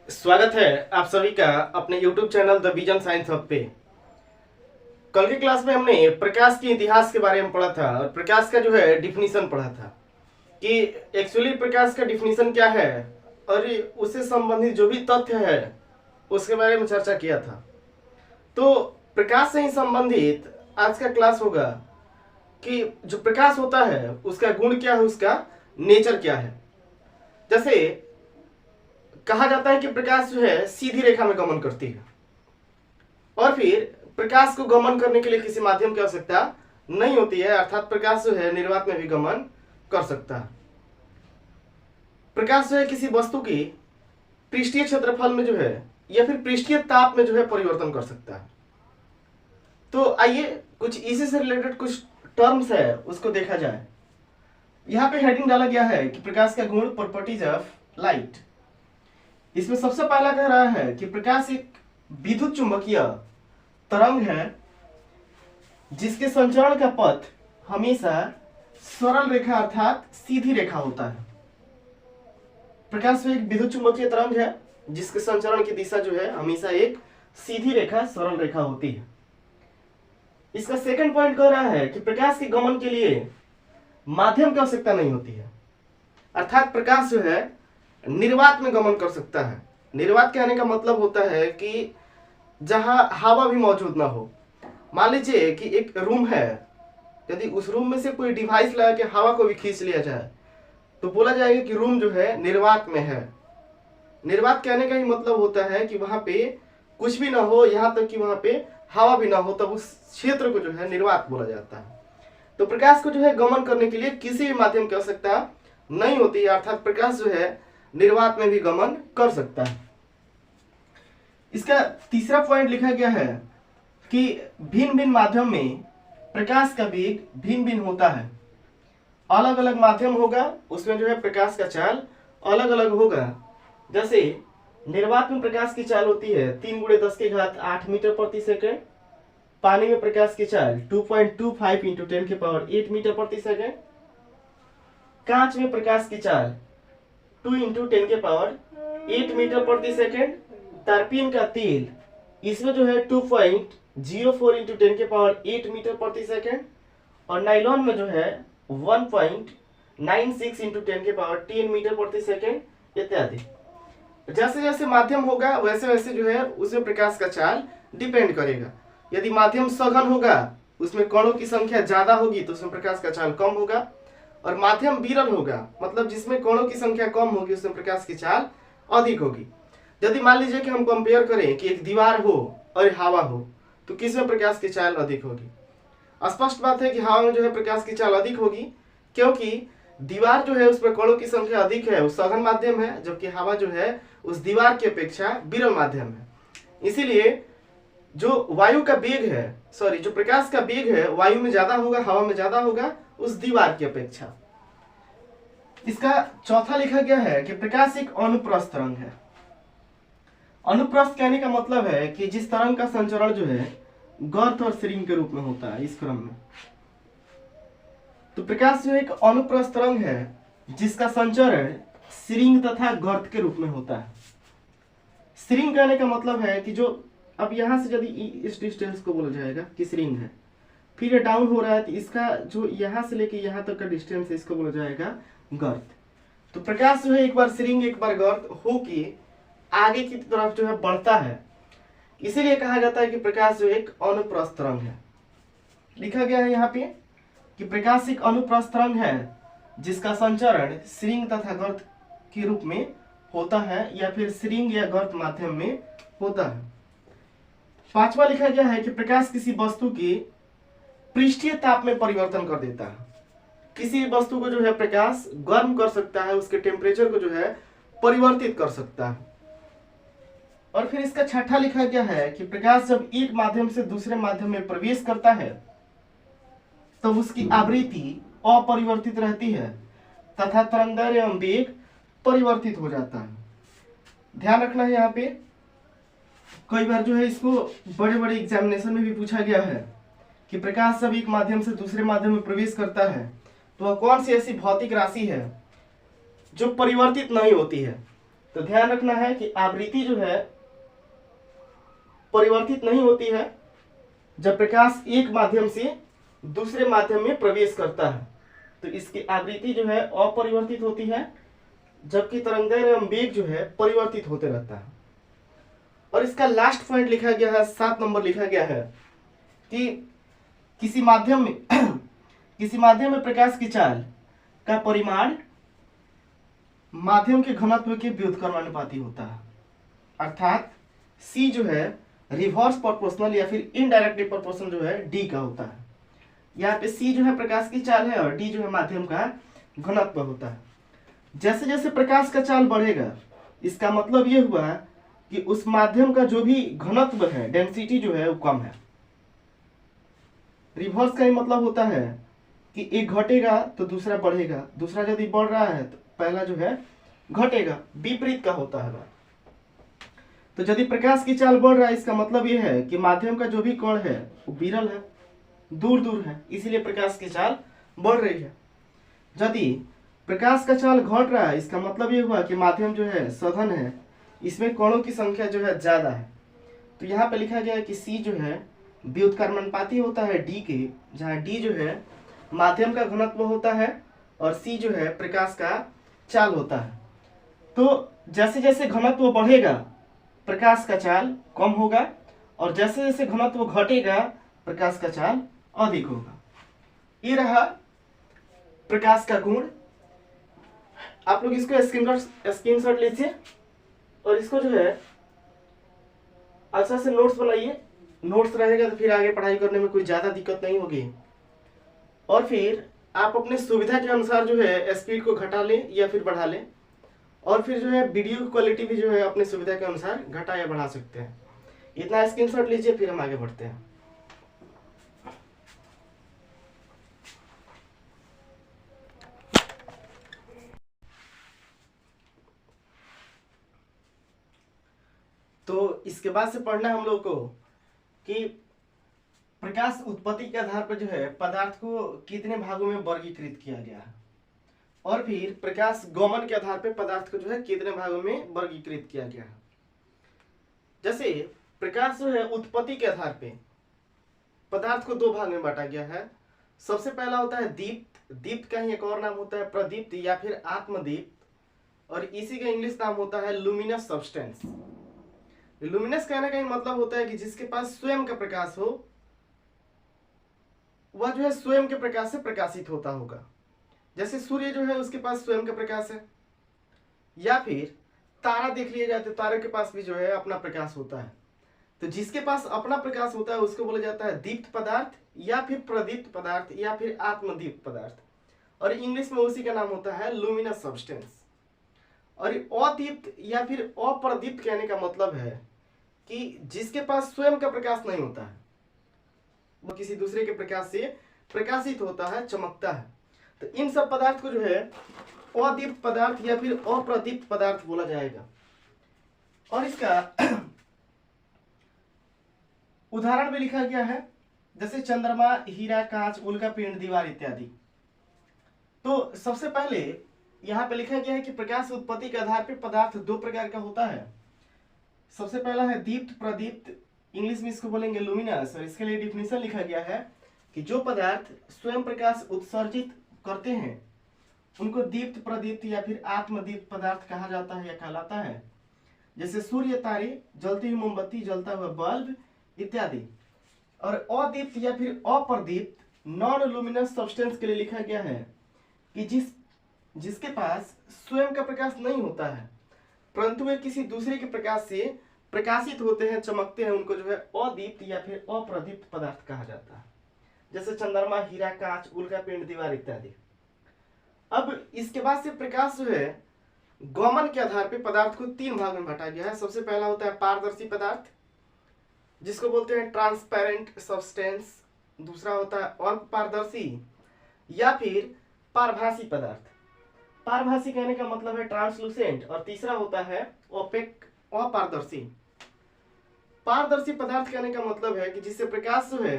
स्वागत है आप सभी का अपने YouTube channel the vision science hub पे। कल की क्लास में हमने प्रकाश के इतिहास के बारे में पढ़ा था और प्रकाश का जो है डिफिनीशन पढ़ा था कि एक्चुअली प्रकाश का डिफिनीशन क्या है और उससे संबंधित जो भी तथ्य है उसके बारे में चर्चा किया था। तो प्रकाश से ही संबंधित आज का क्लास होगा कि जो प्रकाश होता है उसका गुण क्या है, उसका नेचर क्या है। जैसे कहा जाता है कि प्रकाश जो है सीधी रेखा में गमन करती है और फिर प्रकाश को गमन करने के लिए किसी माध्यम की आवश्यकता नहीं होती है, अर्थात प्रकाश जो है निर्वात में भी गमन कर सकता है। प्रकाश जो है किसी वस्तु की पृष्ठीय क्षेत्रफल में जो है या फिर पृष्ठीय ताप में जो है परिवर्तन कर सकता है। तो आइए कुछ इसी से रिलेटेड कुछ टर्म्स है उसको देखा जाए। यहाँ पे हेडिंग डाला गया है कि प्रकाश का गुण, प्रॉपर्टीज ऑफ लाइट। इसमें सबसे पहला कह रहा है कि प्रकाश एक विद्युत चुंबकीय तरंग है जिसके संचरण का पथ हमेशा सरल रेखा अर्थात सीधी रेखा होता है। प्रकाश एक विद्युत चुंबकीय तरंग है जिसके संचरण की दिशा जो है हमेशा एक सीधी रेखा, सरल रेखा होती है। इसका सेकंड पॉइंट कह रहा है कि प्रकाश के गमन के लिए माध्यम की आवश्यकता नहीं होती है, अर्थात प्रकाश जो है निर्वात में गमन कर सकता है। निर्वात कहने का मतलब होता है कि जहां हवा भी मौजूद ना हो। मान लीजिए कि एक रूम है, यदि उस रूम में से कोई डिवाइस लगा के हवा को भी खींच लिया जाए तो बोला जाएगा कि रूम जो है निर्वात में है। निर्वात कहने का ही मतलब होता है कि वहां पे कुछ भी ना हो, यहां तक कि वहां पे हवा भी ना हो, तब उस क्षेत्र को जो है निर्वात बोला जाता है। तो प्रकाश को जो है गमन करने के लिए किसी भी माध्यम की आवश्यकता नहीं होती है, अर्थात प्रकाश जो है निर्वात में भी गमन कर सकता है। इसका तीसरा पॉइंट लिखा गया है कि भिन्न भिन्न माध्यम में प्रकाश का वेग भिन्न भिन्न होता है। अलग अलग माध्यम होगा उसमें जो है प्रकाश का चाल अलग अलग होगा। जैसे निर्वात में प्रकाश की चाल होती है 3 × 10⁸ मीटर प्रति सेकंड। पानी में प्रकाश की चाल 2.25 × 10⁸ मीटर प्रति सेकंड। कांच में प्रकाश की चाल 2 × 10⁸ मीटर प्रति सेकंड। तारपीन का तेल इसमें जो है 2.04 × 10⁸ मीटर प्रति सेकंड। और नाइलॉन में जो है 1.96 × 10⁻10 मीटर प्रति सेकंड इत्यादि। जैसे जैसे माध्यम होगा वैसे वैसे जो है उसमें प्रकाश का चाल डिपेंड करेगा। यदि माध्यम सघन होगा, उसमें कणों की संख्या ज्यादा होगी तो उसमें प्रकाश का चाल कम होगा, और माध्यम विरल होगा मतलब जिसमें कणों की संख्या कम होगी उसमें प्रकाश की चाल अधिक होगी। यदि मान लीजिए कि हम कंपेयर करें कि एक दीवार हो और हवा हो तो किसमें प्रकाश की चाल अधिक होगी? स्पष्ट बात है कि हवा में जो है प्रकाश की चाल अधिक होगी, क्योंकि दीवार जो है उसमें कणों की संख्या अधिक है, वो सघन माध्यम है, जबकि हवा जो है उस दीवार की अपेक्षा विरल माध्यम है। इसीलिए जो वायु का वेग है, जो प्रकाश का वेग है वायु में ज्यादा होगा, हवा में ज्यादा होगा उस दीवार की अपेक्षा। इसका चौथा लिखा गया है कि प्रकाश एक अनुप्रस्थ तरंग है। अनुप्रस्थ कहने का मतलब है कि जिस तरंग का संचरण जो है गर्त और श्रृंग के रूप में होता है इस क्रम में। तो प्रकाश जो एक अनुप्रस्थ तरंग है जिसका संचरण श्रृंग तथा गर्त के रूप में होता है। श्रृंग कहने का मतलब है कि जो अब यहां से यदि इस डिस्टेंस को बोला जाएगा कि श्रृंग है, फिर ये डाउन हो रहा है तो इसका जो यहां से लेके यहां तक का डिस्टेंस है इसको बोला जाएगा गर्त। तो प्रकाश जो है एक बार श्रृंग एक बार गर्त हो के आगे की तरफ जो है बढ़ता है, इसीलिए कहा जाता है कि प्रकाश जो एक अनुप्रस्थ तरंग है। लिखा गया है यहाँ पे कि प्रकाश एक अनुप्रस्थ तरंग है जिसका संचरण श्रृंग तथा गर्त के रूप में होता है या फिर श्रृंग या गर्त माध्यम में होता है। पांचवा लिखा गया है कि प्रकाश किसी वस्तु के पृष्ठीय ताप में परिवर्तन कर देता है। किसी वस्तु को जो है प्रकाश गर्म कर सकता है, उसके टेम्परेचर को जो है परिवर्तित कर सकता है। और फिर इसका छठा लिखा गया है कि प्रकाश जब एक माध्यम से दूसरे माध्यम में प्रवेश करता है तो उसकी आवृत्ति अपरिवर्तित रहती है तथा तरंगदैर्घ्य एवं वेग परिवर्तित हो जाता है। ध्यान रखना है यहाँ पे, कई बार जो है इसको बड़े बड़े एग्जामिनेशन में भी पूछा गया है कि प्रकाश जब एक माध्यम से दूसरे माध्यम में प्रवेश करता है तो वह कौन सी ऐसी भौतिक राशि है जो परिवर्तित नहीं होती है। तो ध्यान रखना है कि आवृत्ति जो है परिवर्तित नहीं होती है जब प्रकाश एक माध्यम से दूसरे माध्यम में प्रवेश करता है, तो इसकी आवृत्ति जो है अपरिवर्तित होती है, जबकि तरंगदैर्घ्य एवं वेग जो है परिवर्तित होते रहता है। और इसका लास्ट पॉइंट लिखा गया है, 7 नंबर लिखा गया है कि किसी माध्यम में प्रकाश की चाल का परिमाण माध्यम के घनत्व के व्युत्क्रमानुपाती होता है, अर्थात C जो है रिवर्स प्रोपोर्शनल या फिर इनडायरेक्टली प्रोपोर्शनल जो है D का होता है। यहाँ पे C जो है प्रकाश की चाल है और D जो है माध्यम का घनत्व होता है। जैसे जैसे प्रकाश का चाल बढ़ेगा, इसका मतलब ये हुआ कि उस माध्यम का जो भी घनत्व है, डेंसिटी जो है वो कम है। रिवर्स का ही मतलब होता है कि एक घटेगा तो दूसरा बढ़ेगा, दूसरा यदि बढ़ रहा है तो पहला जो है घटेगा, विपरीत का होता है। तो यदि प्रकाश की चाल बढ़ रहा है, इसका मतलब यह है कि माध्यम का जो भी कोण है वो विरल है, दूर दूर है, इसीलिए प्रकाश की चाल बढ़ रही है। यदि प्रकाश का चाल घट रहा है, इसका मतलब ये हुआ कि माध्यम जो है सघन है, इसमें कोणों की संख्या जो है ज्यादा है। तो यहाँ पे लिखा गया है कि C जो है व्युत्क्रमानुपाती होता है D के, जहाँ D जो है माध्यम का घनत्व होता है और C जो है प्रकाश का चाल होता है। तो जैसे जैसे घनत्व बढ़ेगा प्रकाश का चाल कम होगा, और जैसे जैसे घनत्व घटेगा प्रकाश का चाल अधिक होगा। ये रहा प्रकाश का गुण। आप लोग इसको स्क्रीनशॉट लीजिए और इसको जो है अच्छा से नोट्स बनाइए। नोट्स रहेगा तो फिर आगे पढ़ाई करने में कोई ज़्यादा दिक्कत नहीं होगी। और फिर आप अपने सुविधा के अनुसार जो है स्पीड को घटा लें या फिर बढ़ा लें, और फिर जो है वीडियो की क्वालिटी भी जो है अपने सुविधा के अनुसार घटा या बढ़ा सकते हैं। इतना स्क्रीनशॉट लीजिए, फिर हम आगे बढ़ते हैं। तो इसके बाद से पढ़ना है हम लोग को कि प्रकाश उत्पत्ति के आधार पर जो है पदार्थ को कितने भागों में वर्गीकृत किया गया है, और फिर प्रकाश गमन के आधार पर पदार्थ को जो है कितने भागों में वर्गीकृत किया गया है। जैसे प्रकाश जो है उत्पत्ति के आधार पे पदार्थ को 2 भाग में बांटा गया है। सबसे पहला होता है दीप्त। दीप्त का ही एक और नाम होता है प्रदीप्त या फिर आत्मदीप्त, और इसी का इंग्लिश नाम होता है लुमिनस सब्सटेंस। लुमिनस कहने का ही मतलब होता है कि जिसके पास स्वयं का प्रकाश हो, वह जो है स्वयं के प्रकाश से प्रकाशित होता होगा। जैसे सूर्य जो है उसके पास स्वयं का प्रकाश है, या फिर तारा देख लिया जाए तो तारे के पास भी जो है अपना प्रकाश होता है। तो जिसके पास अपना प्रकाश होता है उसको बोला जाता है दीप्त पदार्थ या फिर प्रदीप्त पदार्थ या फिर आत्मदीप्त पदार्थ, और इंग्लिश में उसी का नाम होता है लुमिनस सब्सटेंस। और अदीप्त या फिर अप्रदीप्त कहने का मतलब है कि जिसके पास स्वयं का प्रकाश नहीं होता है, वो किसी दूसरे के प्रकाश से प्रकाशित होता है, चमकता है। तो इन सब पदार्थ को जो है अदीप्त पदार्थ या फिर अप्रदीप्त पदार्थ बोला जाएगा। और इसका उदाहरण भी लिखा गया है, जैसे चंद्रमा, हीरा, कांच, उल्का पिंड, दीवार इत्यादि। तो सबसे पहले यहाँ पे लिखा गया है कि प्रकाश उत्पत्ति के आधार पर पदार्थ 2 प्रकार का होता है। सबसे पहला है दीप्त प्रदीप्त, इंग्लिश में इसको बोलेंगे लुमिनस, और इसके लिए डिफिनेशन लिखा गया है कि जो पदार्थ स्वयं प्रकाश उत्सर्जित करते हैं उनको दीप्त प्रदीप्त या फिर आत्मदीप्त पदार्थ कहा जाता है या कहलाता है। जैसे सूर्य, तारे, जलती हुई मोमबत्ती, जलता हुआ बल्ब इत्यादि। और अदीप्त या फिर अप्रदीप्त नॉन लुमिनस सब्सटेंस के लिए लिखा गया है कि जिसके पास स्वयं का प्रकाश नहीं होता है परंतु वे किसी दूसरे के प्रकाश से प्रकाशित होते हैं, चमकते हैं, उनको जो है अदीप्त या फिर अप्रदीप्त पदार्थ कहा जाता है। जैसे चंद्रमा, हीरा, कांच, उल्का पिंड, दीवार इत्यादि। अब इसके बाद से प्रकाश जो है गमन के आधार पर पदार्थ को 3 भाग में बांटा गया है। सबसे पहला होता है पारदर्शी पदार्थ, जिसको बोलते हैं ट्रांसपेरेंट सब्सटेंस। दूसरा होता है अल्प पारदर्शी या फिर पारभासी पदार्थ। पारभासी कहने का मतलब है ट्रांसलूसेंट, और तीसरा होता है ओपेक, अपारदर्शी। पारदर्शी पदार्थ कहने का मतलब है कि जिससे प्रकाश जो है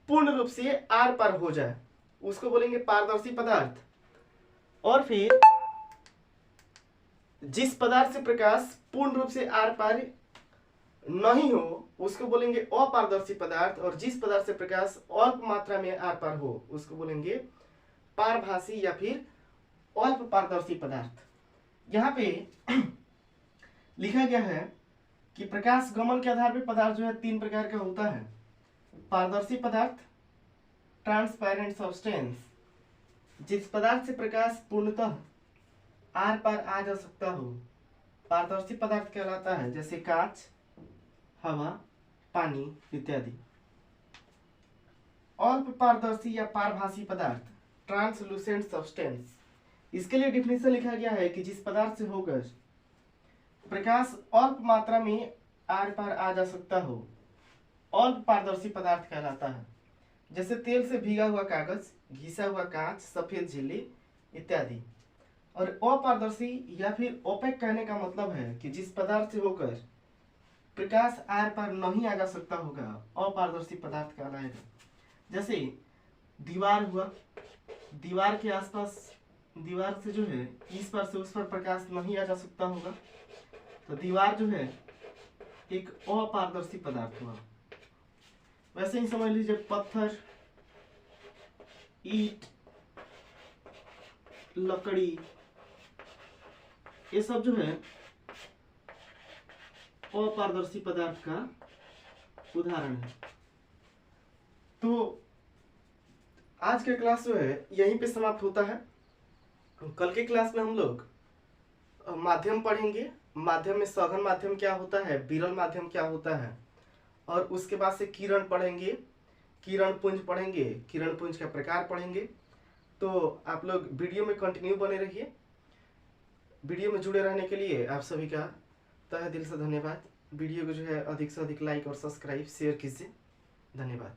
पूर्ण रूप से आर पार हो जाए, उसको बोलेंगे पारदर्शी पदार्थ। और फिर जिस पदार्थ से प्रकाश पूर्ण रूप से आर पार नहीं हो उसको बोलेंगे अपारदर्शी पदार्थ, और जिस पदार्थ से प्रकाश अल्प मात्रा में आर पार हो उसको बोलेंगे पारभासी या फिर अल्प पारदर्शी पदार्थ। यहाँ पे लिखा गया है कि प्रकाश गमन के आधार पर पदार्थ जो है 3 प्रकार का होता है। पारदर्शी पदार्थ, ट्रांसपेरेंट सब्सटेंस, जिस पदार्थ से प्रकाश पूर्णतः आर पार आ जा सकता हो पारदर्शी पदार्थ कहलाता है, जैसे कांच, हवा, पानी इत्यादि। अल्प पारदर्शी या पारभासी पदार्थ, ट्रांसलूसेंट सब्सटेंस, इसके लिए डिफिनेशन लिखा गया है कि जिस पदार्थ से होकर प्रकाश अल्प मात्रा में आर पार आ जा सकता हो अल्प पारदर्शी पदार्थ कहलाता है, जैसे तेल से भीगा हुआ कागज, घिसा हुआ कांच, सफेद झिल्ली इत्यादि। और अपारदर्शी या फिर ओपेक कहने का मतलब है कि जिस पदार्थ से होकर प्रकाश आर पार नहीं आ जा सकता होगा अपारदर्शी पदार्थ कहलाएगा। जैसे दीवार हुआ, दीवार के आसपास, दीवार से जो है इस पर से उस पर प्रकाश नहीं आ जा सकता होगा, तो दीवार जो है एक अपारदर्शी पदार्थ हुआ। वैसे ही समझ लीजिए पत्थर, ईंट, लकड़ी, ये सब जो है अपारदर्शी पदार्थ का उदाहरण है। तो आज का क्लास जो है यहीं पे समाप्त होता है। कल के क्लास में हम लोग माध्यम पढ़ेंगे, माध्यम में सघन माध्यम क्या होता है, विरल माध्यम क्या होता है, और उसके बाद से किरण पढ़ेंगे, किरण पुंज पढ़ेंगे, किरण पुंज का प्रकार पढ़ेंगे। तो आप लोग वीडियो में कंटिन्यू बने रहिए। वीडियो में जुड़े रहने के लिए आप सभी का तहे दिल से धन्यवाद। वीडियो को जो है अधिक से अधिक लाइक और सब्सक्राइब शेयर कीजिए। धन्यवाद।